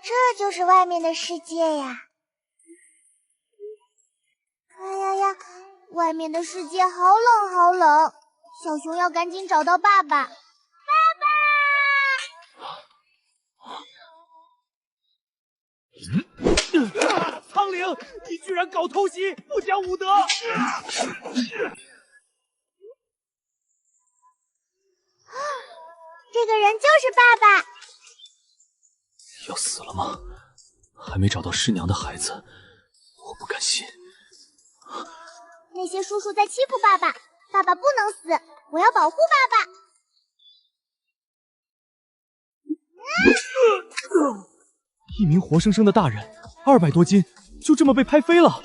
这就是外面的世界呀！哎呀呀，外面的世界好冷好冷，小熊要赶紧找到爸爸。爸爸！苍灵，你居然搞偷袭，不讲武德！这个人就是爸爸。要死了吗？还没找到师娘的孩子，我不甘心。那些叔叔在欺负爸爸，爸爸不能死，我要保护爸爸。一名活生生的大人，200多斤，就这么被拍飞了。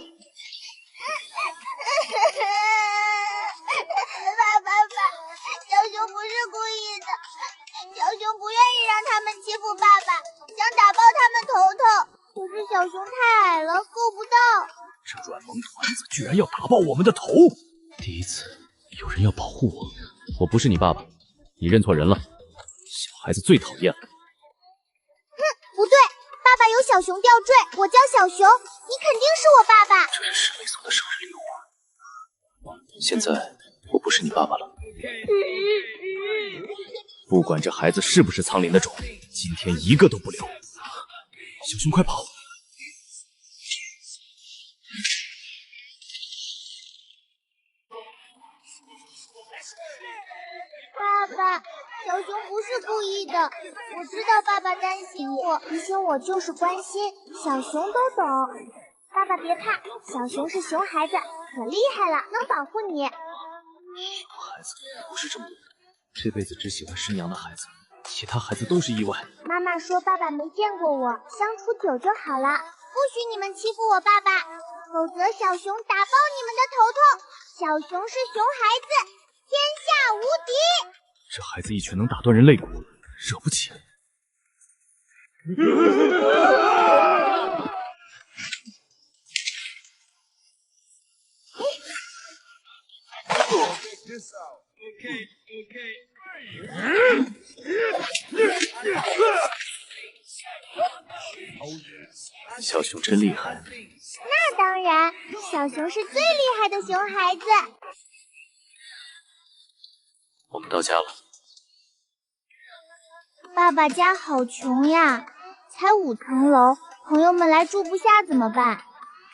小熊不是故意的，小熊不愿意让他们欺负爸爸，想打爆他们头头，可是小熊太矮了，够不到。这软萌团子居然要打爆我们的头！第一次有人要保护我，我不是你爸爸，你认错人了。小孩子最讨厌了。不对，爸爸有小熊吊坠，我叫小熊，你肯定是我爸爸。这是师妹送的生日礼物。现在我不是你爸爸了。不管这孩子是不是苍灵的种，今天一个都不留。小熊快跑！爸爸，小熊不是故意的，我知道爸爸担心我，提醒我就是关心，小熊都懂。爸爸别怕，小熊是熊孩子，可厉害了，能保护你。熊孩子不是这么这辈子只喜欢师娘的孩子，其他孩子都是意外。妈妈说爸爸没见过我，相处久就好了，不许你们欺负我爸爸，否则小熊打爆你们的头头。小熊是熊孩子，天下无敌。这孩子一拳能打断人肋骨，惹不起。小熊真厉害。那当然，小熊是最厉害的熊孩子。我们到家了。爸爸家好穷呀，才5层楼，朋友们来住不下怎么办？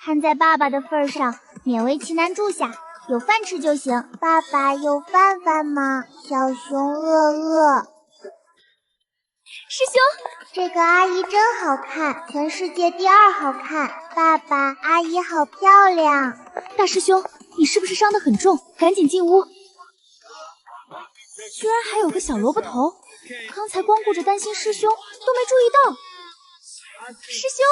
看在爸爸的份上，勉为其难住下，有饭吃就行。爸爸有饭饭吗？小熊饿。师兄，这个阿姨真好看，全世界第2好看。爸爸，阿姨好漂亮。大师兄，你是不是伤得很重？赶紧进屋。居然还有个小萝卜头，刚才光顾着担心师兄，都没注意到。师兄，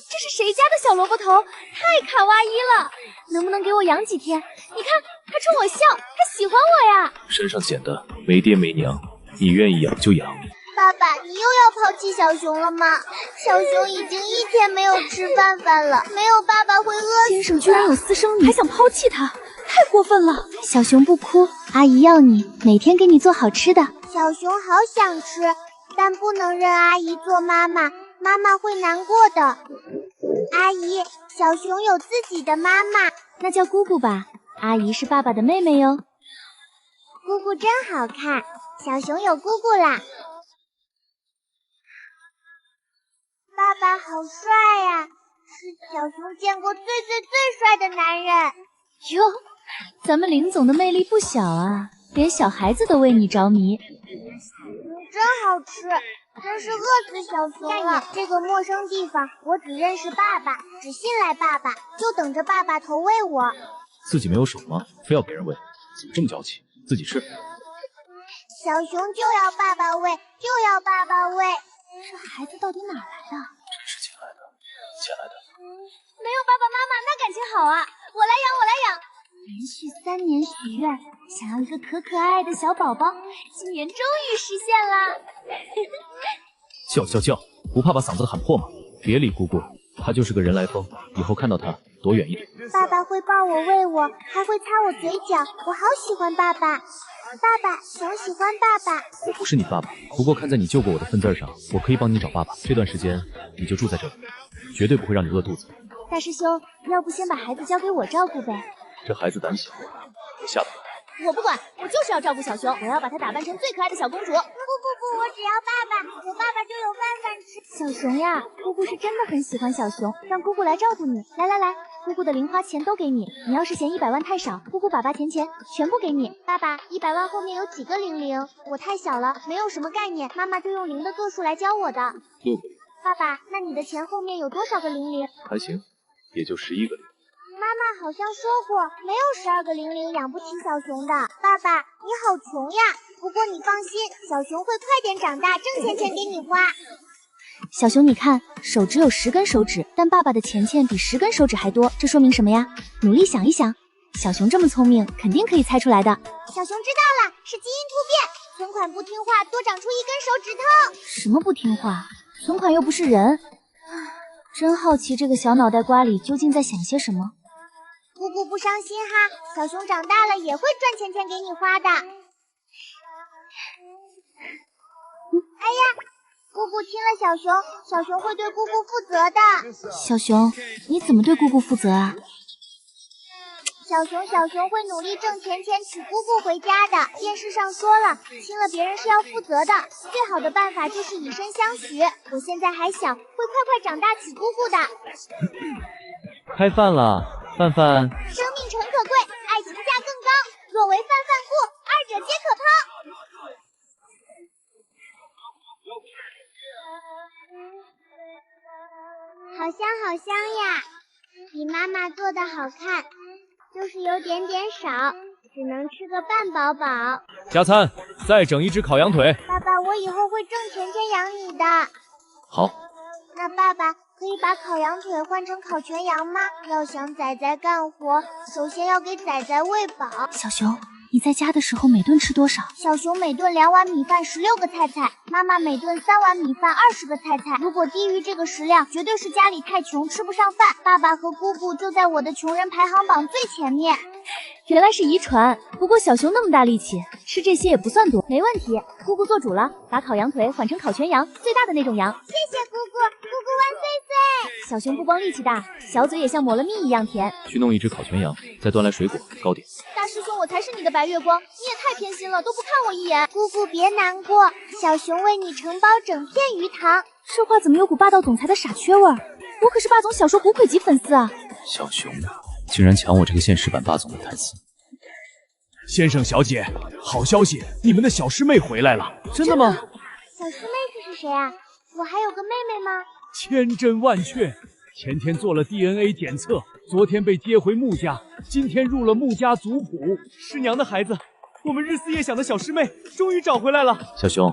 这是谁家的小萝卜头？太卡哇伊了，能不能给我养几天？你看，他冲我笑，他喜欢我呀。身上捡的，没爹没娘，你愿意养就养。爸爸，你又要抛弃小熊了吗？小熊已经1天没有吃饭饭了，没有爸爸会饿死。先生居然有私生女，还想抛弃他，太过分了！小熊不哭，阿姨要你，每天给你做好吃的。小熊好想吃，但不能认阿姨做妈妈，妈妈会难过的。阿姨，小熊有自己的妈妈，那叫姑姑吧。阿姨是爸爸的妹妹哟。姑姑真好看，小熊有姑姑啦。爸爸好帅呀，是小熊见过最帅的男人。哟，咱们林总的魅力不小啊，连小孩子都为你着迷。真好吃，真是饿死小熊了。这个陌生地方，我只认识爸爸，只信赖爸爸，就等着爸爸投喂我。自己没有手吗？非要别人喂，怎么这么娇气？自己吃。小熊就要爸爸喂，就要爸爸喂。这孩子到底哪来的？真是捡来的，捡来的。没有爸爸妈妈，那感情好啊！我来养。连续3年许愿，想要一个可爱的小宝宝，今年终于实现了。叫，不怕把嗓子喊破吗？别理姑姑，她就是个人来疯，以后看到她躲远一点。爸爸会抱我喂我，还会擦我嘴角，我好喜欢爸爸。爸爸，熊喜欢爸爸。我不是你爸爸，不过看在你救过我的份字上，我可以帮你找爸爸。这段时间你就住在这里，绝对不会让你饿肚子。大师兄，要不先把孩子交给我照顾呗？这孩子胆小，我吓到他。我不管，我就是要照顾小熊，我要把它打扮成最可爱的小公主。不，我只要爸爸，有爸爸就有饭饭吃。小熊呀，姑姑是真的很喜欢小熊，让姑姑来照顾你。来，姑姑的零花钱都给你，你要是嫌100万太少，姑姑把钱全部给你。爸爸，100万后面有几个00？我太小了，没有什么概念，妈妈就用零的个数来教我的。爸爸，那你的钱后面有多少个00？还行，也就11个零。妈妈好像说过，没有12个00养不起小熊的。爸爸，你好穷呀！不过你放心，小熊会快点长大，挣钱给你花。小熊，你看，手只有10根手指，但爸爸的钱比10根手指还多，这说明什么呀？努力想一想，小熊这么聪明，肯定可以猜出来的。小熊知道了，是基因突变，存款不听话，多长出1根手指头。什么不听话？存款又不是人。真好奇这个小脑袋瓜里究竟在想些什么。姑姑不伤心哈，小熊长大了也会赚钱给你花的。哎呀，姑姑亲了小熊，小熊会对姑姑负责的。小熊，你怎么对姑姑负责啊？小熊会努力挣钱娶姑姑回家的。电视上说了，亲了别人是要负责的，最好的办法就是以身相许。我现在还小，会快长大娶姑姑的。开饭了，饭。生命诚可贵，爱情价更高。若为饭故，二者皆可抛。好香呀！比妈妈做的好看，就是有点少，只能吃个半饱。加餐，再整1只烤羊腿。爸爸，我以后会挣钱养你的。好。那爸爸可以把烤羊腿换成烤全羊吗？要想仔仔干活，首先要给仔仔喂饱。小熊，你在家的时候每顿吃多少？小熊每顿2碗米饭16个菜，妈妈每顿3碗米饭20个菜。如果低于这个食量，绝对是家里太穷吃不上饭。爸爸和姑姑就在我的穷人排行榜最前面。原来是遗传，不过小熊那么大力气，吃这些也不算多，没问题。姑姑做主了，把烤羊腿换成烤全羊，最大的那种羊。谢谢姑姑，姑姑万岁岁！小熊不光力气大，小嘴也像抹了蜜一样甜。去弄1只烤全羊，再端来水果糕点。大师兄，我才是你的白月光，你也太偏心了，都不看我一眼。姑姑别难过，小熊为你承包整片鱼塘。这话怎么有股霸道总裁的傻缺味儿？我可是霸总小说骨灰级粉丝啊！小熊竟然抢我这个现实版霸总的台词。先生小姐，好消息，你们的小师妹回来了。真的吗？小师妹是谁啊？我还有个妹妹吗？千真万确，前天做了 DNA 检测，昨天被接回穆家，今天入了穆家族谱。师娘的孩子，我们日思夜想的小师妹终于找回来了。小熊，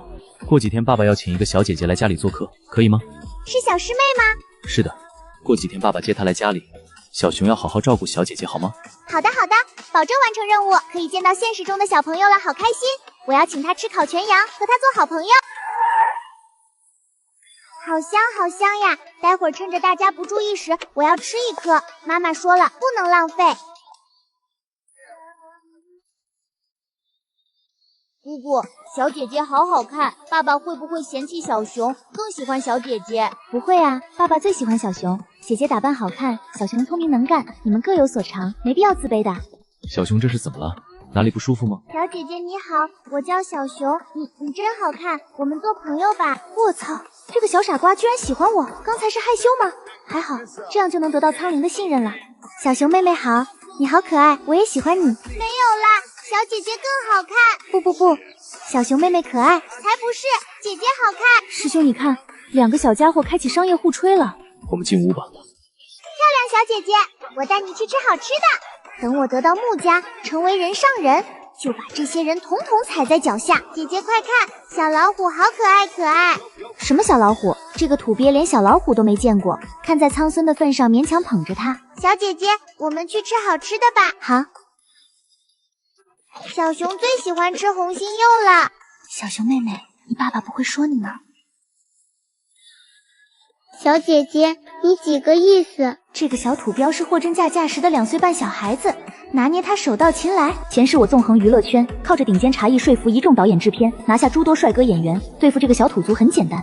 过几天爸爸要请一个小姐姐来家里做客，可以吗？是小师妹吗？是的，过几天爸爸接她来家里，小熊要好好照顾小姐姐，好吗？好的，保证完成任务，可以见到现实中的小朋友了，好开心！我要请她吃烤全羊，和她做好朋友。好香呀！待会儿趁着大家不注意时，我要吃1颗。妈妈说了，不能浪费。姑姑，小姐姐好看，爸爸会不会嫌弃小熊，更喜欢小姐姐？不会啊，爸爸最喜欢小熊。姐姐打扮好看，小熊聪明能干，你们各有所长，没必要自卑的。小熊这是怎么了？哪里不舒服吗？小姐姐你好，我叫小熊，你真好看，我们做朋友吧。我操，这个小傻瓜居然喜欢我，刚才是害羞吗？还好，这样就能得到苍灵的信任了。小熊妹妹好，你好可爱，我也喜欢你。没有啦，小姐姐更好看。不，小熊妹妹可爱。才不是，姐姐好看。师兄你看，2个小家伙开启商业互吹了。我们进屋吧。漂亮小姐姐，我带你去吃好吃的。等我得到穆家，成为人上人，就把这些人统统踩在脚下。姐姐快看，小老虎好可爱。什么小老虎？这个土鳖连小老虎都没见过，看在苍孙的份上勉强捧着它。小姐姐，我们去吃好吃的吧。好。小熊最喜欢吃红心柚了。小熊妹妹，你爸爸不会说你吗？小姐姐，你几个意思？这个小土标是货真价价实的2岁半小孩子，拿捏他手到擒来。前世我纵横娱乐圈，靠着顶尖茶艺说服一众导演制片，拿下诸多帅哥演员。对付这个小土族很简单。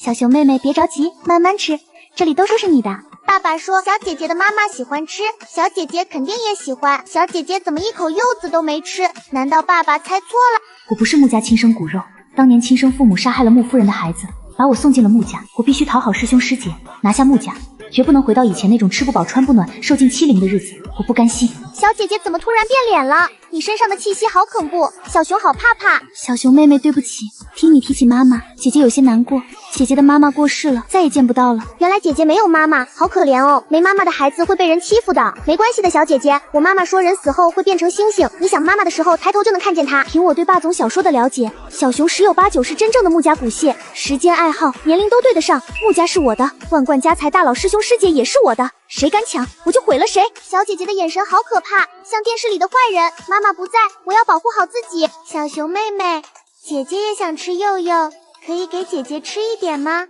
小熊妹妹别着急，慢慢吃，这里都是你的。爸爸说小姐姐的妈妈喜欢吃，小姐姐肯定也喜欢。小姐姐怎么一口柚子都没吃？难道爸爸猜错了？我不是穆家亲生骨肉，当年亲生父母杀害了穆夫人的孩子，把我送进了穆家。我必须讨好师兄师姐，拿下穆家，绝不能回到以前那种吃不饱穿不暖、受尽欺凌的日子。我不甘心。小姐姐怎么突然变脸了？你身上的气息好恐怖，小熊好怕怕。小熊妹妹对不起，听你提起妈妈，姐姐有些难过。姐姐的妈妈过世了，再也见不到了。原来姐姐没有妈妈，好可怜哦。没妈妈的孩子会被人欺负的。没关系的，小姐姐，我妈妈说人死后会变成星星，你想妈妈的时候抬头就能看见她。凭我对霸总小说的了解，小熊十有八九是真正的穆家骨血，时间爱好年龄都对得上。穆家是我的，万贯家财大佬师兄师姐也是我的，谁敢抢我就毁了谁。小姐姐的眼神好可怕，像电视里的坏人。妈妈不在，我要保护好自己。小熊妹妹，姐姐也想吃柚柚，可以给姐姐吃一点吗？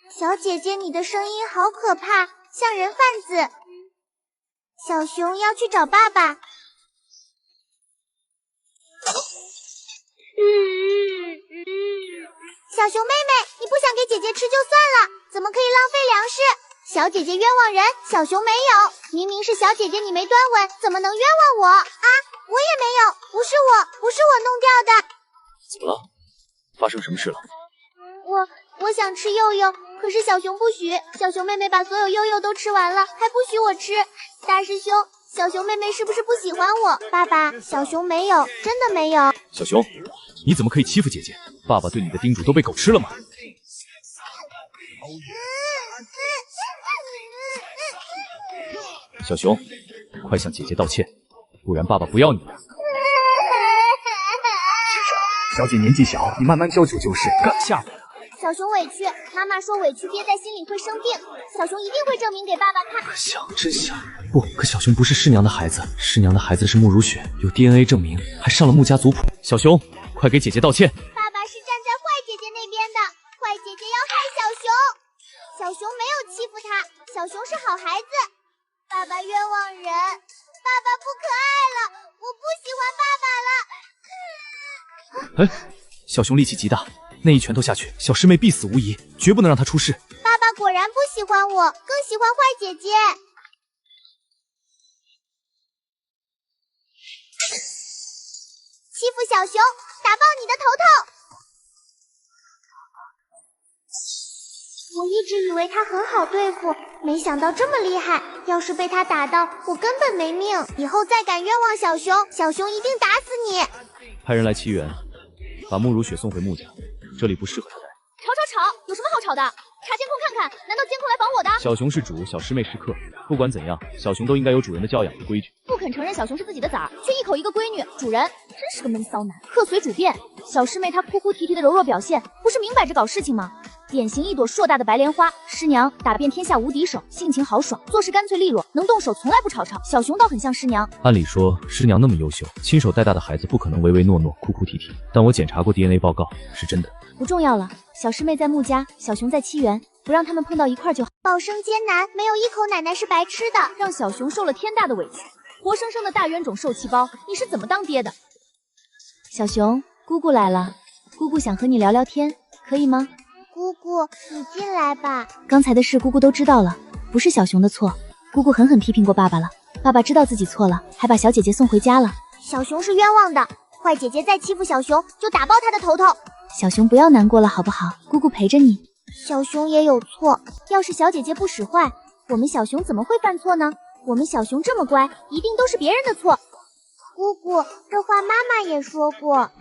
小姐姐，你的声音好可怕，像人贩子。小熊要去找爸爸。小熊妹妹，你不想给姐姐吃就算了，怎么可以浪费粮食？小姐姐冤枉人，小熊没有，明明是小姐姐你没端稳，怎么能冤枉我啊？我也没有，不是我弄掉的。怎么了？发生什么事了？我想吃柚柚，可是小熊不许。小熊妹妹把所有柚柚都吃完了，还不许我吃。大师兄，小熊妹妹是不是不喜欢我？爸爸，小熊没有，真的没有。小熊，你怎么可以欺负姐姐？爸爸对你的叮嘱都被狗吃了吗？小熊，快向姐姐道歉，不然爸爸不要你了。小姐年纪小，你慢慢教就是。吓唬小熊委屈，妈妈说委屈憋在心里会生病，小熊一定会证明给爸爸看。想真想。不，可小熊不是师娘的孩子，师娘的孩子是慕如雪，有 DNA 证明，还上了穆家族谱。小熊，快给姐姐道歉。爸爸是站在坏姐姐那边的，坏姐姐要害小熊，小熊没有欺负她，小熊是好孩子。爸爸冤枉人，爸爸不可爱了，我不喜欢爸爸了。哎，小熊力气极大，那一拳头下去，小师妹必死无疑，绝不能让她出事。爸爸果然不喜欢我，更喜欢坏姐姐。欺负小熊，打爆你的头头！我一直以为他很好对付，没想到这么厉害。要是被他打到，我根本没命。以后再敢冤枉小熊，小熊一定打死你！派人来齐援，把慕如雪送回穆家，这里不适合他待。吵，有什么好吵的？查监控看看，难道监控来防我的？小熊是主，小师妹是客，不管怎样，小熊都应该有主人的教养和规矩。不肯承认小熊是自己的崽儿，却一口一个闺女，主人真是个闷骚男。客随主便，小师妹她哭哭啼啼的柔弱表现，不是明摆着搞事情吗？典型一朵硕大的白莲花，师娘打遍天下无敌手，性情豪爽，做事干脆利落，能动手从来不吵吵。小熊倒很像师娘。按理说，师娘那么优秀，亲手带大的孩子不可能唯唯诺诺、哭哭啼啼。但我检查过 DNA 报告，是真的。不重要了，小师妹在穆家，小熊在七园，不让他们碰到一块就好。保生艰难，没有一口奶奶是白吃的，让小熊受了天大的委屈，活生生的大冤种受气包，你是怎么当爹的？小熊，姑姑来了，姑姑想和你聊聊天，可以吗？姑姑，你进来吧。刚才的事姑姑都知道了，不是小熊的错，姑姑狠狠批评过爸爸了，爸爸知道自己错了，还把小姐姐送回家了。小熊是冤枉的，坏姐姐再欺负小熊，就打爆她的头头。小熊不要难过了好不好？姑姑陪着你。小熊也有错，要是小姐姐不使坏，我们小熊怎么会犯错呢？我们小熊这么乖，一定都是别人的错。姑姑，这话妈妈也说过。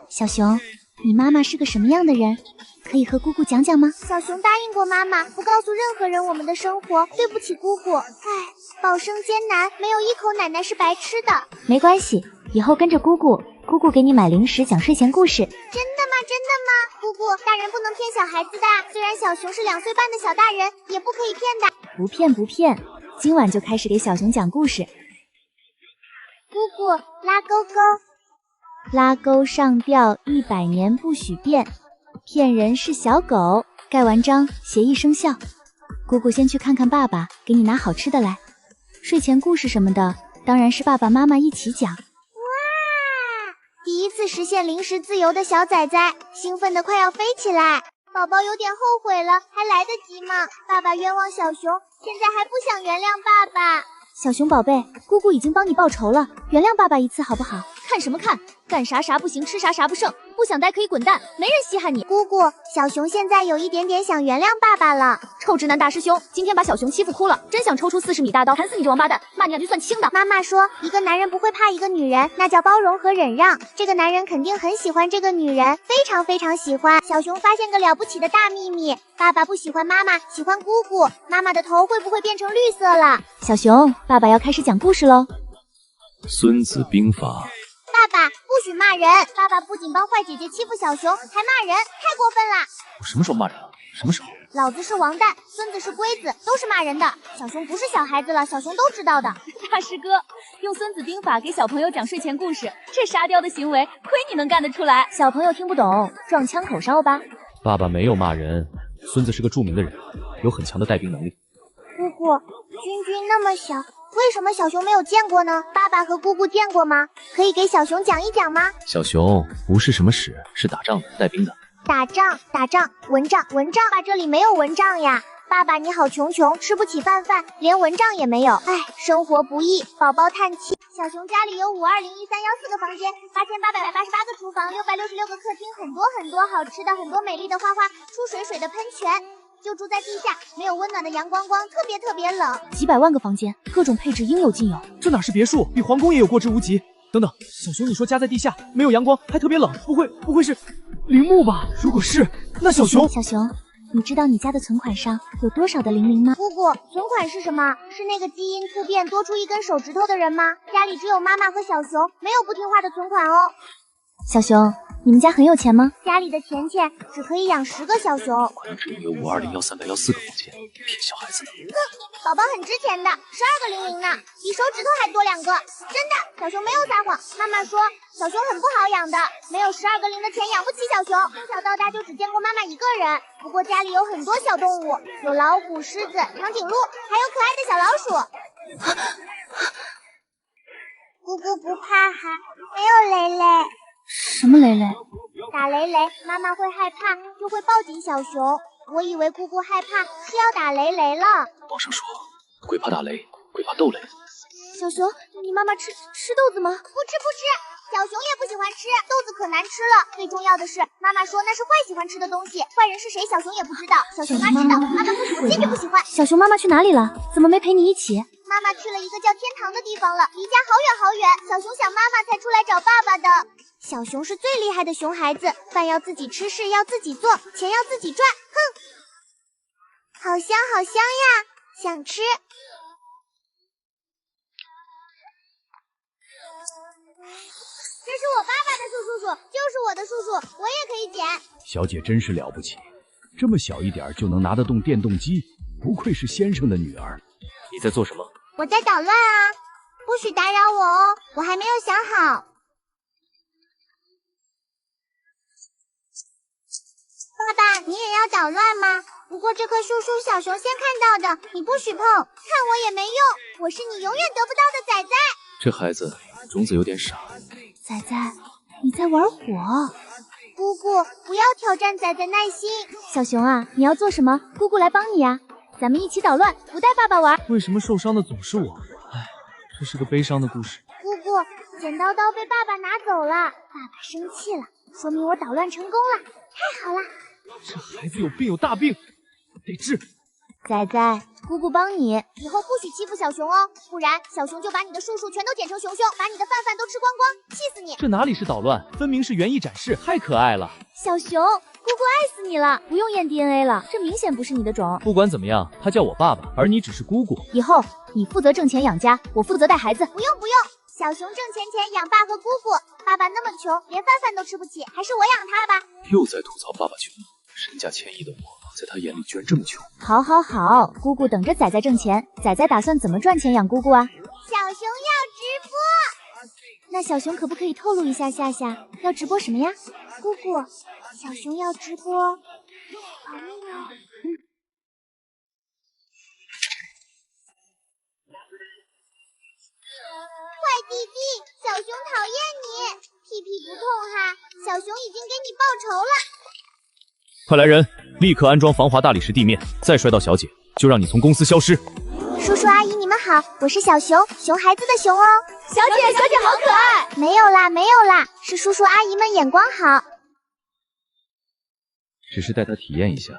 小熊，你妈妈是个什么样的人？可以和姑姑讲讲吗？小熊答应过妈妈，不告诉任何人我们的生活，对不起姑姑。唉，保生艰难，没有一口奶奶是白吃的。没关系，以后跟着姑姑，姑姑给你买零食，讲睡前故事。真的吗？真的吗？姑姑，大人不能骗小孩子的，虽然小熊是2岁半的小大人，也不可以骗的。不骗不骗，今晚就开始给小熊讲故事。姑姑，拉勾勾，拉钩上吊100年不许变，骗人是小狗。盖完章，协议生效。姑姑先去看看爸爸，给你拿好吃的来。睡前故事什么的，当然是爸爸妈妈一起讲。第一次实现零食自由的小崽崽，兴奋得快要飞起来。宝宝有点后悔了，还来得及吗？爸爸冤枉小熊，现在还不想原谅爸爸。小熊宝贝，姑姑已经帮你报仇了，原谅爸爸一次好不好？看什么看？干啥啥不行，吃啥啥不剩，不想待可以滚蛋，没人稀罕你。姑姑，小熊现在有一点点想原谅爸爸了。臭直男大师兄，今天把小熊欺负哭了，真想抽出40米大刀砍死你这王八蛋，骂你2句算轻的。妈妈说，一个男人不会怕一个女人，那叫包容和忍让。这个男人肯定很喜欢这个女人，非常非常喜欢。小熊发现个了不起的大秘密，爸爸不喜欢妈妈，喜欢姑姑。妈妈的头会不会变成绿色了？小熊，爸爸要开始讲故事喽。孙子兵法。爸爸不许骂人！爸爸不仅帮坏姐姐欺负小熊，还骂人，太过分了！我什么时候骂人了？什么时候？老子是王蛋，孙子是龟子，都是骂人的。小熊不是小孩子了，小熊都知道的。大师哥用孙子兵法给小朋友讲睡前故事，这沙雕的行为，亏你能干得出来。小朋友听不懂，撞枪口烧吧。爸爸没有骂人，孙子是个著名的人，有很强的带兵能力。姑姑，君君那么小，为什么小熊没有见过呢？爸爸和姑姑见过吗？可以给小熊讲一讲吗？小熊不是什么屎，是打仗的，带兵的。打仗，蚊帐，爸爸这里没有蚊帐呀。爸爸你好穷，吃不起饭，连蚊帐也没有。唉，生活不易，宝宝叹气。小熊家里有5201314个房间，8888个厨房，666个客厅，很多好吃的，很多美丽的花，出水的喷泉。就住在地下，没有温暖的阳光，特别冷。几百万个房间，各种配置应有尽有。这哪是别墅，比皇宫也有过之无及。等等，小熊，你说家在地下，没有阳光，还特别冷，不会是陵墓吧？如果是，那小熊，你知道你家的存款上有多少的00吗？姑姑，存款是什么？是那个基因突变多出一根手指头的人吗？家里只有妈妈和小熊，没有不听话的存款哦。小熊，你们家很有钱吗？家里的钱只可以养10个小熊。可能只有5201314个房间，骗小孩子呢。宝宝很值钱的，12个00呢，比手指头还多2个。真的，小熊没有撒谎。妈妈说小熊很不好养的，没有12个0的钱养不起小熊。从小到大就只见过妈妈一个人，不过家里有很多小动物，有老虎、狮子、长颈鹿，还有可爱的小老鼠。姑姑不怕哈，没有雷雷。什么雷雷？打雷雷，妈妈会害怕，就会抱紧小熊。我以为姑姑害怕是要打雷雷了。网上说，鬼怕打雷，鬼怕斗雷。小熊，你妈妈吃豆子吗？不吃，小熊也不喜欢吃豆子，可难吃了。最重要的是，妈妈说那是坏喜欢吃的东西，坏人是谁，小熊也不知道。小熊妈知道，妈妈不喜欢，坚决不喜欢。小熊妈妈去哪里了？怎么没陪你一起？妈妈去了一个叫天堂的地方了，离家好远。小熊想妈妈才出来找爸爸的。小熊是最厉害的熊孩子，饭要自己吃，事要自己做，钱要自己赚。哼，好香呀，想吃。这是我爸爸的树，就是我的树，我也可以捡。小姐真是了不起，这么小一点就能拿得动电动机，不愧是先生的女儿。你在做什么？我在捣乱啊，不许打扰我哦，我还没有想好。爸爸，你也要捣乱吗？不过这棵树小熊先看到的，你不许碰，看我也没用，我是你永远得不到的崽崽。这孩子种子有点傻。崽崽，你在玩火。姑姑，不要挑战崽崽耐心。小熊啊，你要做什么？姑姑来帮你呀。咱们一起捣乱，不带爸爸玩。为什么受伤的总是我？唉，这是个悲伤的故事。姑姑，剪刀被爸爸拿走了，爸爸生气了，说明我捣乱成功了，太好了。这孩子有病，有大病，得治。崽崽，姑姑帮你，以后不许欺负小熊哦，不然小熊就把你的树全都剪成熊，把你的饭都吃光光，气死你！这哪里是捣乱，分明是园艺展示，太可爱了。小熊，姑姑爱死你了，不用验 DNA 了，这明显不是你的种。不管怎么样，他叫我爸爸，而你只是姑姑。以后你负责挣钱养家，我负责带孩子。不用，小熊挣钱养爸和姑姑，爸爸那么穷，连饭都吃不起，还是我养他吧。又在吐槽爸爸穷，身价1000亿的我。在他眼里居然这么穷。好，姑姑等着崽崽挣钱，崽崽打算怎么赚钱养姑姑啊？小熊要直播，那小熊可不可以透露一下要直播什么呀？姑姑，小熊要直播坏弟弟，小熊讨厌你，屁屁不痛哈，小熊已经给你报仇了。快来人，立刻安装防滑大理石地面，再摔到小姐，就让你从公司消失。叔叔阿姨你们好，我是小熊，熊孩子的熊哦。小姐好可爱。没有啦，是叔叔阿姨们眼光好。只是带他体验一下，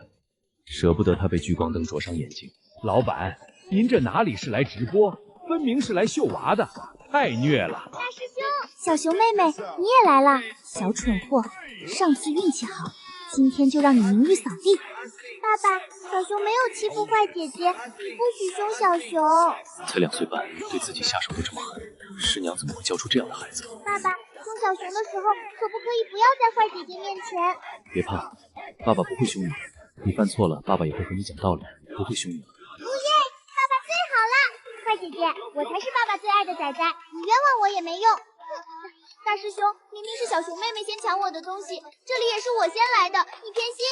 舍不得他被聚光灯灼伤眼睛。老板，您这哪里是来直播，分明是来秀娃的，太虐了。大师兄，小熊妹妹，你也来了，小蠢货，上次运气好，今天就让你名誉扫地。爸爸，小熊没有欺负坏姐姐，你不许凶小熊。才2岁半，对自己下手都这么狠，师娘怎么会教出这样的孩子？爸爸，凶小熊的时候，可不可以不要在坏姐姐面前？别怕，爸爸不会凶你的。你犯错了，爸爸也会和你讲道理，不会凶你的。耶，爸爸最好了！坏姐姐，我才是爸爸最爱的仔仔，你冤枉我也没用。大师兄，明明是小熊妹妹先抢我的东西，这里也是我先来的，你偏心。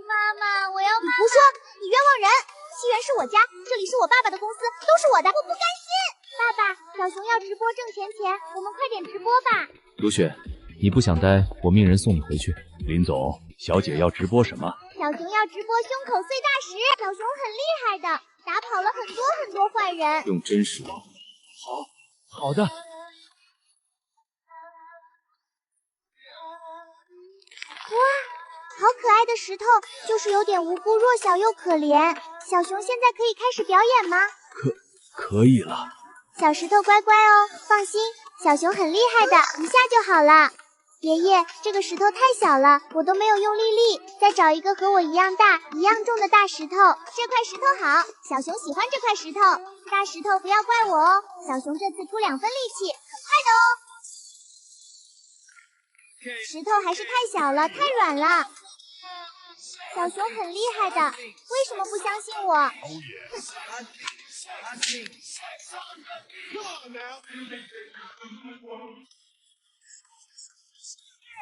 妈妈，我要妈妈。你胡说，你冤枉人！西园是我家，这里是我爸爸的公司，都是我的，我不甘心。爸爸，小熊要直播挣钱，我们快点直播吧。卢雪，你不想待，我命人送你回去。林总，小姐要直播什么？小熊要直播胸口碎大石，小熊很厉害的，打跑了很多坏人。用真实的。好的。哇，好可爱的石头，就是有点无辜、弱小又可怜。小熊现在可以开始表演吗？可以了。小石头乖乖哦，放心，小熊很厉害的，一下就好了。爷爷，这个石头太小了，我都没有用力，再找一个和我一样大、一样重的大石头。这块石头好，小熊喜欢这块石头。大石头不要怪我哦，小熊这次出2分力气，很快的哦。石头还是太小了，太软了。小熊很厉害的，为什么不相信我？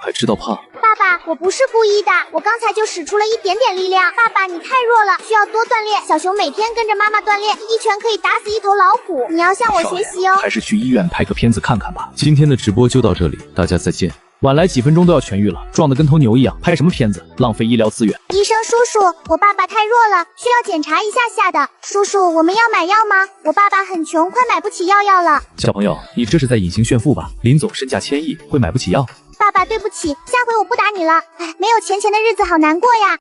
还知道怕？爸爸，我不是故意的，我刚才就使出了一点点力量。爸爸，你太弱了，需要多锻炼。小熊每天跟着妈妈锻炼，一拳可以打死1头老虎。你要向我学习哦。还是去医院拍个片子看看吧。今天的直播就到这里，大家再见。晚来几分钟都要痊愈了，壮得跟头牛一样，拍什么片子，浪费医疗资源。医生叔叔，我爸爸太弱了，需要检查一下的。叔叔，我们要买药吗？我爸爸很穷，快买不起药了。小朋友，你这是在隐形炫富吧？林总身价1000亿，会买不起药？爸爸，对不起，下回我不打你了。哎，没有钱的日子好难过呀。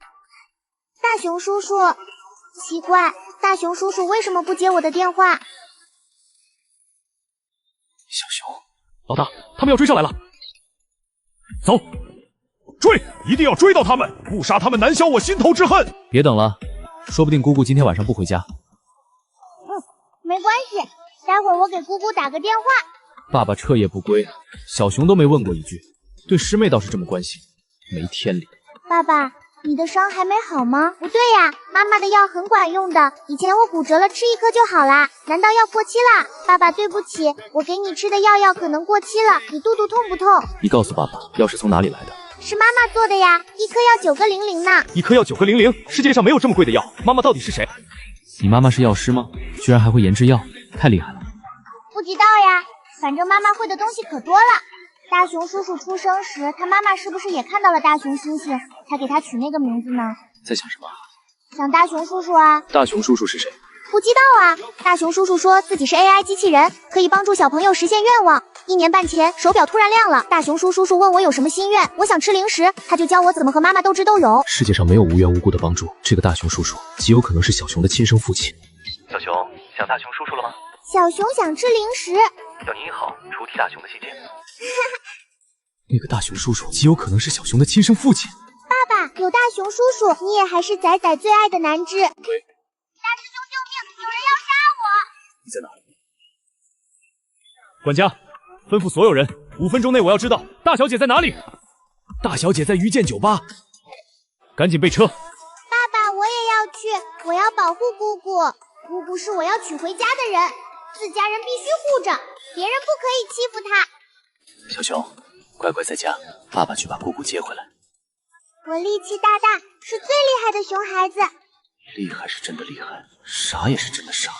大熊叔叔，奇怪，大熊叔叔为什么不接我的电话？小熊，老大，他们要追上来了。走，追！一定要追到他们，不杀他们难消我心头之恨。别等了，说不定姑姑今天晚上不回家。没关系，待会儿我给姑姑打个电话。爸爸彻夜不归，小熊都没问过一句，对师妹倒是这么关心，没天理。爸爸，你的伤还没好吗？不对呀，妈妈的药很管用的，以前我骨折了吃1颗就好啦，难道要过期啦？爸爸，对不起，我给你吃的药可能过期了，你肚肚痛不痛？你告诉爸爸，药是从哪里来的？是妈妈做的呀，1颗要9个00呢。1颗要9个00，世界上没有这么贵的药。妈妈到底是谁？你妈妈是药师吗？居然还会研制药，太厉害了。不知道呀，反正妈妈会的东西可多了。大熊叔叔出生时，他妈妈是不是也看到了大熊猩猩，才给他取那个名字呢？在想什么？想大熊叔叔啊。大熊叔叔是谁？不知道啊。大熊叔叔说自己是 AI 机器人，可以帮助小朋友实现愿望。1年半前，手表突然亮了。大熊叔叔问我有什么心愿，我想吃零食，他就教我怎么和妈妈斗智斗勇。世界上没有无缘无故的帮助，这个大熊叔叔极有可能是小熊的亲生父亲。小熊想大熊叔叔了吗？小熊想吃零食。叫你印好出替大熊的信件。那个大熊叔叔极有可能是小熊的亲生父亲。爸爸，有大熊叔叔，你也还是仔仔最爱的男只。喂，大师兄救命，有人要杀我！你在哪？管家，吩咐所有人，5分钟内我要知道大小姐在哪里。大小姐在鱼剑酒吧，赶紧备车。爸爸，我也要去，我要保护姑姑。姑姑是我要娶回家的人，自家人必须护着，别人不可以欺负她。小熊，乖乖在家，爸爸去把姑姑接回来。我力气大大，是最厉害的熊孩子。厉害是真的厉害，傻也是真的傻。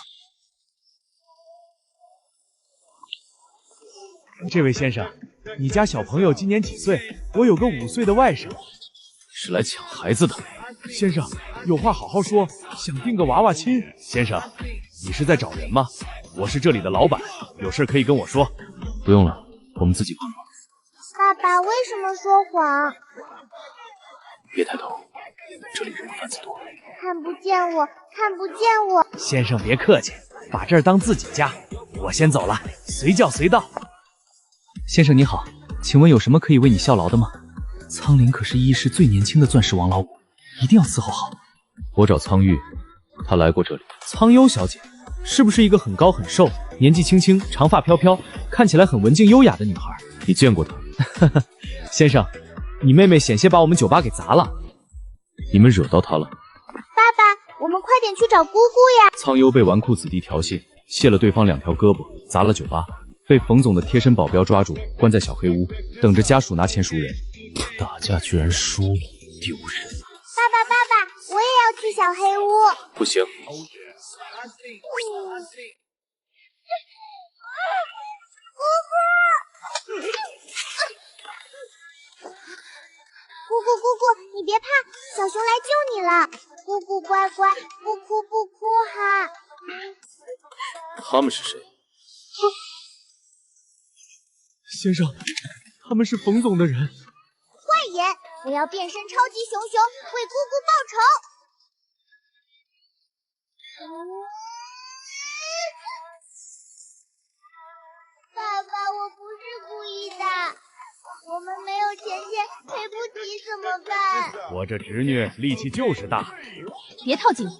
这位先生，你家小朋友今年几岁？我有个5岁的外甥。是来抢孩子的。先生，有话好好说，想订个娃娃亲。先生，你是在找人吗？我是这里的老板，有事可以跟我说。不用了，我们自己逛逛。爸爸为什么说谎？别抬头，这里人贩子多。看不见我，看不见我。先生别客气，把这儿当自己家。我先走了，随叫随到。先生你好，请问有什么可以为你效劳的吗？苍林可是一世最年轻的钻石王老五，一定要伺候好。我找苍玉，她来过这里。苍幽小姐，是不是一个很高很瘦、年纪轻轻、长发飘飘、看起来很文静优雅的女孩？你见过她？先生，你妹妹险些把我们酒吧给砸了。你们惹到她了？爸爸，我们快点去找姑姑呀！苍幽被纨绔子弟调戏，卸了对方2条胳膊，砸了酒吧，被冯总的贴身保镖抓住，关在小黑屋，等着家属拿钱赎人。打架居然输了，丢人！爸爸，我也要去小黑屋。不行。姑姑，你别怕，小熊来救你了。姑姑乖乖，不哭不哭哈。他们是谁？先生，他们是冯总的人。快演，我要变身超级熊熊，为姑姑报仇。爸爸，我不是故意的，我们没有钱赔不起怎么办？我这侄女力气就是大。别套近乎，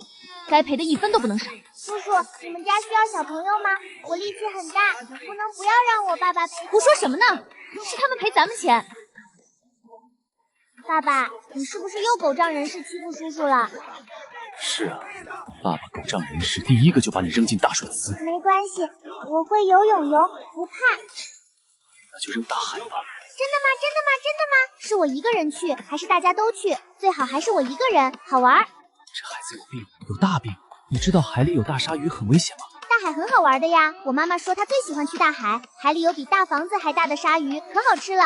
该赔的1分都不能少。叔叔，你们家需要小朋友吗？我力气很大，不能不要让我爸爸赔。胡说什么呢？是他们赔咱们钱。爸爸，你是不是又狗仗人势欺负叔叔了？是啊，爸爸狗仗人势，第一个就把你扔进大水池。没关系，我会游泳，不怕。那就扔大海吧。真的吗？真的吗？真的吗？是我一个人去，还是大家都去？最好还是我一个人，好玩。这孩子有病，有大病。你知道海里有大鲨鱼很危险吗？大海很好玩的呀，我妈妈说她最喜欢去大海，海里有比大房子还大的鲨鱼，可好吃了。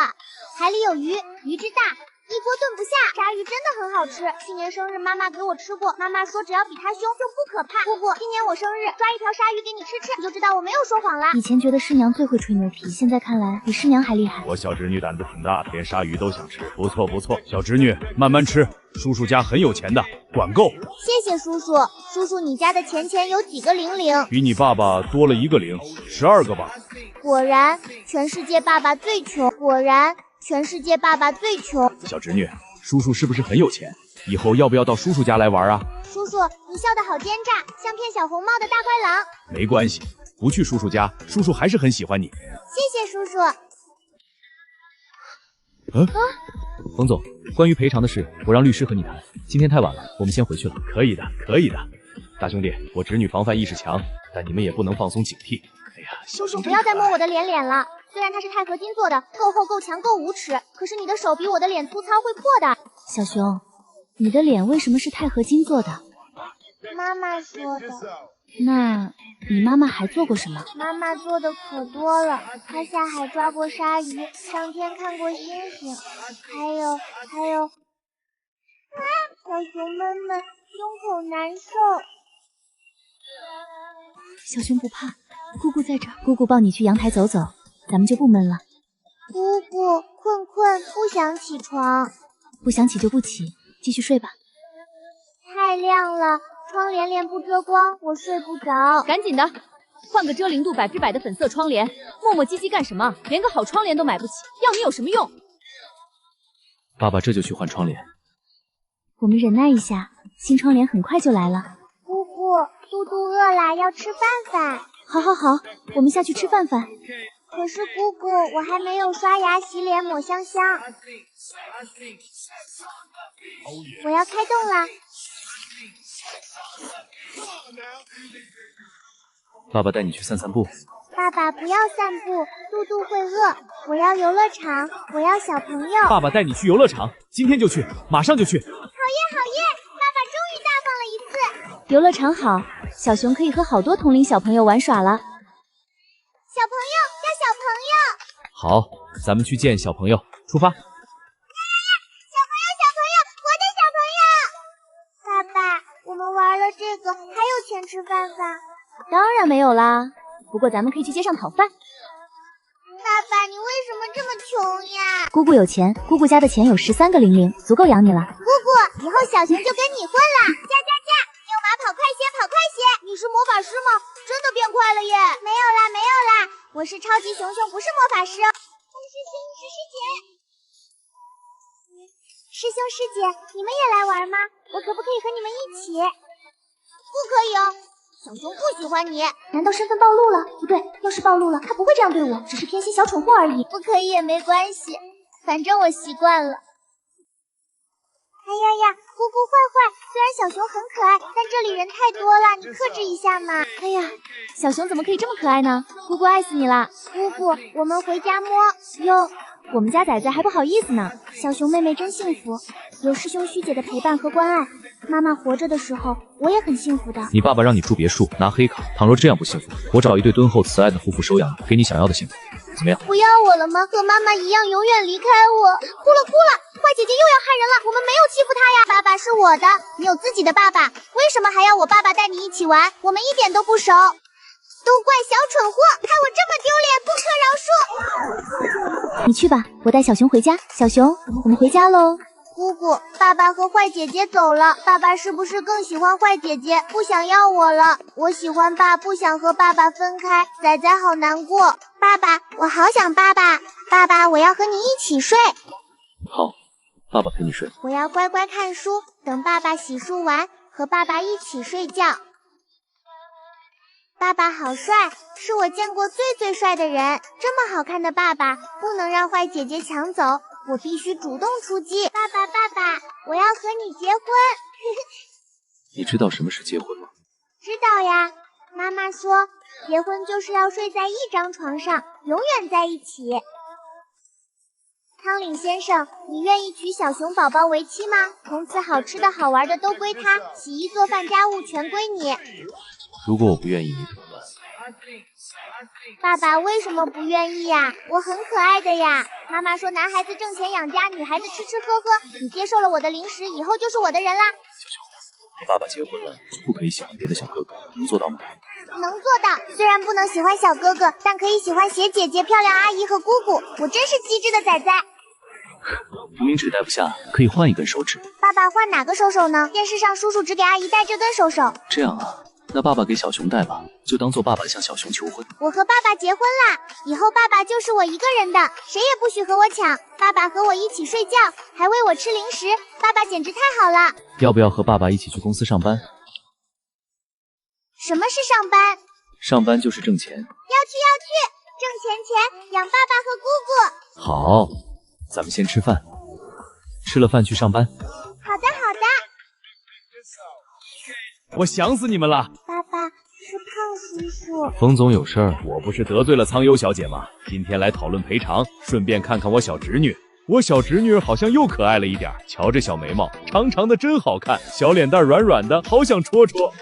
海里有鱼，鱼之大，一锅炖不下。鲨鱼真的很好吃，去年生日妈妈给我吃过，妈妈说只要比它凶就不可怕。姑姑，今年我生日，抓一条鲨鱼给你吃，你就知道我没有说谎了。以前觉得师娘最会吹牛皮，现在看来比师娘还厉害。我小侄女胆子挺大的，连鲨鱼都想吃，不错不错。小侄女慢慢吃，叔叔家很有钱的，管够。谢谢叔叔，叔叔你家的钱有几个零零？比你爸爸多了1个零，12个吧。果然，全世界爸爸最穷。果然，全世界爸爸最穷。小侄女，叔叔是不是很有钱？以后要不要到叔叔家来玩啊？叔叔，你笑得好奸诈，像片小红帽的大灰狼。没关系，不去叔叔家，叔叔还是很喜欢你。谢谢叔叔。冯总，关于赔偿的事，我让律师和你谈。今天太晚了，我们先回去了。可以的，可以的。大兄弟，我侄女防范意识强，但你们也不能放松警惕。哎呀，叔叔不要再摸我的脸了。虽然它是钛合金做的，够厚、够强、够无耻，可是你的手比我的脸粗糙，会破的。小熊，你的脸为什么是钛合金做的？妈妈说的。那你妈妈还做过什么？妈妈做的可多了，她下海抓过鲨鱼，上天看过星星，还有，小熊闷闷，胸口难受。小熊不怕，姑姑在这儿，姑姑抱你去阳台走走，咱们就不闷了。姑姑困，不想起床。不想起就不起，继续睡吧。太亮了，窗帘不遮光，我睡不着。赶紧的，换个遮灵度100%的粉色窗帘。磨磨唧唧干什么？连个好窗帘都买不起，要你有什么用？爸爸这就去换窗帘。我们忍耐一下，新窗帘很快就来了。姑姑，肚饿了，要吃饭。好，我们下去吃饭。可是姑姑，我还没有刷牙、洗脸、抹香香。我要开动啦！爸爸带你去散散步。爸爸不要散步，肚肚会饿。我要游乐场，我要小朋友。爸爸带你去游乐场，今天就去，马上就去。好耶好耶！爸爸终于大方了一次。游乐场好，小熊可以和好多同龄小朋友玩耍了。小朋友要小朋友。好，咱们去见小朋友，出发。小朋友，我的小朋友！爸爸，我们玩了这个，还有钱吃饭吗？当然没有啦，不过咱们可以去街上讨饭。爸爸，你为什么这么穷呀？姑姑有钱，姑姑家的钱有13个00，足够养你了。姑姑，以后小熊就跟你混了。驾！牛马跑快些，跑快些！你是魔法师吗？真的变快了耶！没有啦，我是超级熊熊，不是魔法师哦。师兄师姐，师兄师姐，你们也来玩吗？我可不可以和你们一起？不可以哦。小熊不喜欢你，难道身份暴露了？不对，要是暴露了，他不会这样对我，只是偏心小蠢货而已。不可以也没关系，反正我习惯了。哎呀，姑姑坏坏，虽然小熊很可爱，但这里人太多了，你克制一下嘛。哎呀，小熊怎么可以这么可爱呢？姑姑爱死你了。姑姑，我们回家摸。哟，我们家仔仔还不好意思呢。小熊妹妹真幸福，有师兄师姐的陪伴和关爱。妈妈活着的时候，我也很幸福的。你爸爸让你住别墅，拿黑卡，倘若这样不幸福，我找一对敦厚慈爱的夫妇收养你，给你想要的幸福，怎么样？不要我了吗？和妈妈一样永远离开我。哭了，坏姐姐又要害人了，我们没有欺负她呀。爸爸是我的，你有自己的爸爸，为什么还要我爸爸带你一起玩？我们一点都不熟。都怪小蠢货，害我这么丢脸，不可饶恕。你去吧，我带小熊回家。小熊，我们回家喽。姑姑，爸爸和坏姐姐走了，爸爸是不是更喜欢坏姐姐，不想要我了？我喜欢爸，不想和爸爸分开，仔仔好难过。爸爸，我好想爸爸。爸爸，我要和你一起睡。好，爸爸陪你睡。我要乖乖看书，等爸爸洗漱完，和爸爸一起睡觉。爸爸好帅，是我见过最帅的人。这么好看的爸爸，不能让坏姐姐抢走，我必须主动出击。爸爸，我要和你结婚。你知道什么是结婚吗？知道呀，妈妈说，结婚就是要睡在一张床上，永远在一起。汤领先生，你愿意娶小熊宝宝为妻吗？从此好吃的好玩的都归他，洗衣做饭家务全归你。如果我不愿意，你怎么办？爸爸为什么不愿意呀？我很可爱的呀。妈妈说男孩子挣钱养家，女孩子吃吃喝喝。你接受了我的零食，以后就是我的人啦。小熊，你爸爸结婚了，就不可以喜欢别的小哥哥，能做到吗？能做到，虽然不能喜欢小哥哥，但可以喜欢鞋姐姐、漂亮阿姨和姑姑。我真是机智的仔仔。明明指戴不下，可以换一根手指。爸爸换哪个手手呢？电视上叔叔只给阿姨戴这根手手。这样啊，那爸爸给小熊戴吧，就当做爸爸向小熊求婚。我和爸爸结婚啦，以后爸爸就是我一个人的，谁也不许和我抢。爸爸和我一起睡觉，还喂我吃零食，爸爸简直太好了。要不要和爸爸一起去公司上班？什么是上班？上班就是挣钱。要去，挣钱养爸爸和姑姑。好，咱们先吃饭，吃了饭去上班。好的。我想死你们了。爸爸是胖叔叔。冯总有事儿，我不是得罪了苍优小姐吗？今天来讨论赔偿，顺便看看我小侄女。我小侄女好像又可爱了一点，瞧这小眉毛，长长的真好看，小脸蛋软软的，好想戳戳。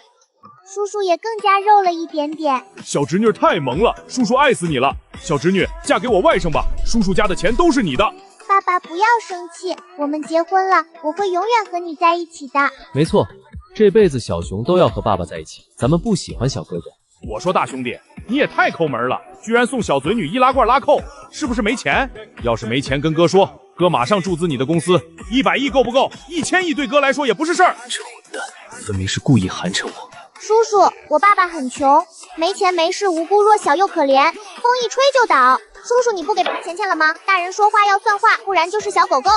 叔叔也更加肉了一点点。小侄女太萌了，叔叔爱死你了。小侄女，嫁给我外甥吧，叔叔家的钱都是你的。爸爸不要生气，我们结婚了，我会永远和你在一起的。没错，这辈子小熊都要和爸爸在一起。咱们不喜欢小哥哥。我说大兄弟，你也太抠门了，居然送小嘴女易拉罐拉扣，是不是没钱？要是没钱跟哥说，哥马上注资你的公司。100亿够不够？1000亿对哥来说也不是事儿。这混蛋分明是故意寒碜我。叔叔，我爸爸很穷，没钱没势，无辜弱小又可怜，风一吹就倒。叔叔，你不给爸钱了吗？大人说话要算话，不然就是小狗狗。汪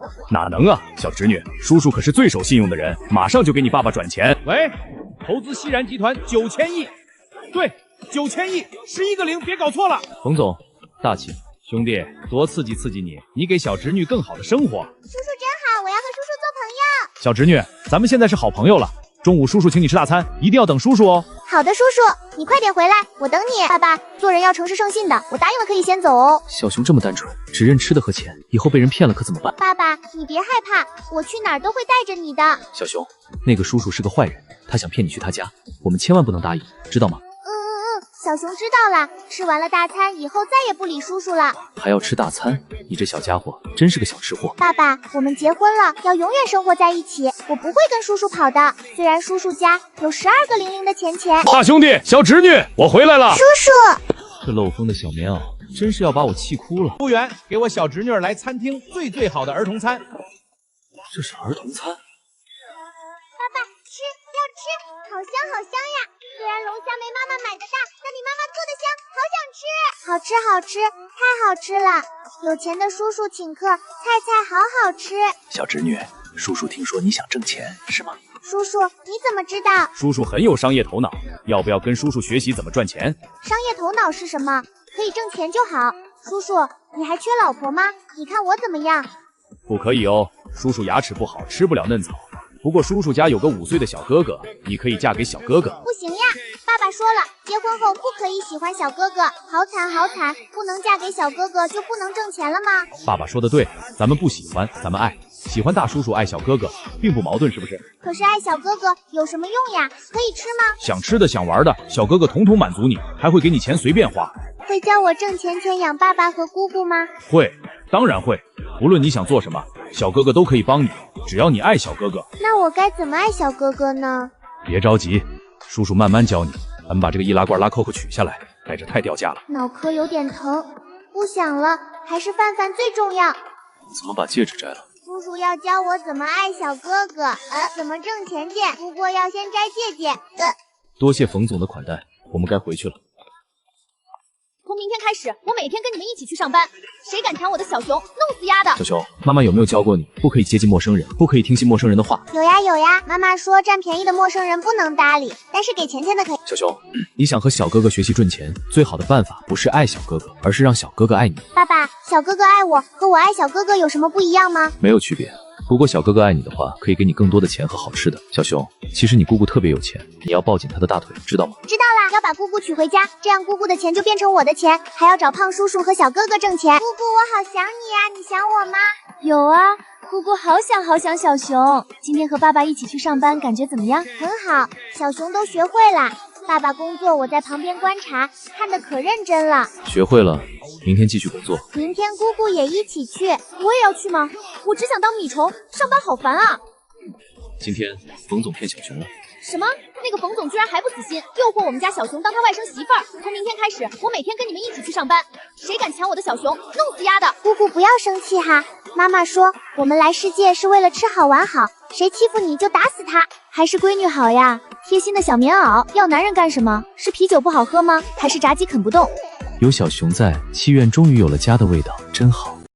汪汪！哪能啊，小侄女，叔叔可是最守信用的人，马上就给你爸爸转钱。喂，投资熙然集团9000亿，对，9000亿，11个0，别搞错了。冯总，大气。兄弟，多刺激刺激你，你给小侄女更好的生活。叔叔真好，我要和叔叔做朋友。小侄女，咱们现在是好朋友了。中午叔叔请你吃大餐，一定要等叔叔哦。好的，叔叔，你快点回来，我等你。爸爸，做人要诚实正信的，我答应了可以先走哦。小熊这么单纯，只认吃的和钱，以后被人骗了可怎么办？爸爸，你别害怕，我去哪儿都会带着你的。小熊，那个叔叔是个坏人，他想骗你去他家，我们千万不能答应，知道吗？小熊知道了，吃完了大餐以后再也不理叔叔了。还要吃大餐？你这小家伙真是个小吃货。爸爸，我们结婚了，要永远生活在一起，我不会跟叔叔跑的。虽然叔叔家有12个零零的钱。大兄弟，小侄女，我回来了。叔叔，这漏风的小棉袄真是要把我气哭了。服务员，给我小侄女来餐厅最好的儿童餐。这是儿童餐？爸爸，吃，要吃，好香好香呀！虽然龙虾没妈妈买的大，但比妈妈做的香，好想吃。好吃好吃，太好吃了！有钱的叔叔请客，菜好好吃。小侄女，叔叔听说你想挣钱，是吗？叔叔，你怎么知道？叔叔很有商业头脑，要不要跟叔叔学习怎么赚钱？商业头脑是什么？可以挣钱就好。叔叔，你还缺老婆吗？你看我怎么样？不可以哦，叔叔牙齿不好，吃不了嫩草。不过叔叔家有个5岁的小哥哥，你可以嫁给小哥哥。不行呀，爸爸说了，结婚后不可以喜欢小哥哥，好惨好惨，不能嫁给小哥哥就不能挣钱了吗？爸爸说的对，咱们不喜欢，咱们爱。喜欢大叔叔，爱小哥哥，并不矛盾，是不是？可是爱小哥哥有什么用呀？可以吃吗？想吃的想玩的，小哥哥统统满足你，还会给你钱随便花。会教我挣钱养爸爸和姑姑吗？会，当然会。无论你想做什么，小哥哥都可以帮你，只要你爱小哥哥。那我该怎么爱小哥哥呢？别着急，叔叔慢慢教你。咱们把这个易拉罐拉扣扣取下来，戴着太掉价了。脑壳有点疼，不想了，还是范范最重要。怎么把戒指摘了？叔叔要教我怎么爱小哥哥，怎么挣钱戒，不过要先摘戒戒。多谢冯总的款待，我们该回去了。从明天开始，我每天跟你们一起去上班，谁敢抢我的小熊，弄死丫的！小熊，妈妈有没有教过你，不可以接近陌生人，不可以听信陌生人的话？有呀，妈妈说占便宜的陌生人不能搭理，但是给钱的可以。小熊，你想和小哥哥学习赚钱，最好的办法不是爱小哥哥，而是让小哥哥爱你。爸爸，小哥哥爱我和我爱小哥哥有什么不一样吗？没有区别。不过小哥哥爱你的话，可以给你更多的钱和好吃的。小熊，其实你姑姑特别有钱，你要抱紧她的大腿，知道吗？知道啦，要把姑姑娶回家，这样姑姑的钱就变成我的钱，还要找胖叔叔和小哥哥挣钱。姑姑，我好想你呀，你想我吗？有啊，姑姑好想小熊。今天和爸爸一起去上班，感觉怎么样？很好，小熊都学会了。爸爸工作，我在旁边观察，看得可认真了。学会了，明天继续工作。明天姑姑也一起去。我也要去吗？我只想当米虫，上班好烦啊。今天冯总骗小熊了。什么？那个冯总居然还不死心，诱惑我们家小熊当他外甥媳妇儿。从明天开始，我每天跟你们一起去上班，谁敢抢我的小熊，弄死丫的！姑姑不要生气哈，妈妈说我们来世界是为了吃好玩好，谁欺负你就打死他。还是闺女好呀，贴心的小棉袄。要男人干什么？是啤酒不好喝吗？还是炸鸡啃不动？有小熊在，祈愿终于有了家的味道，真好。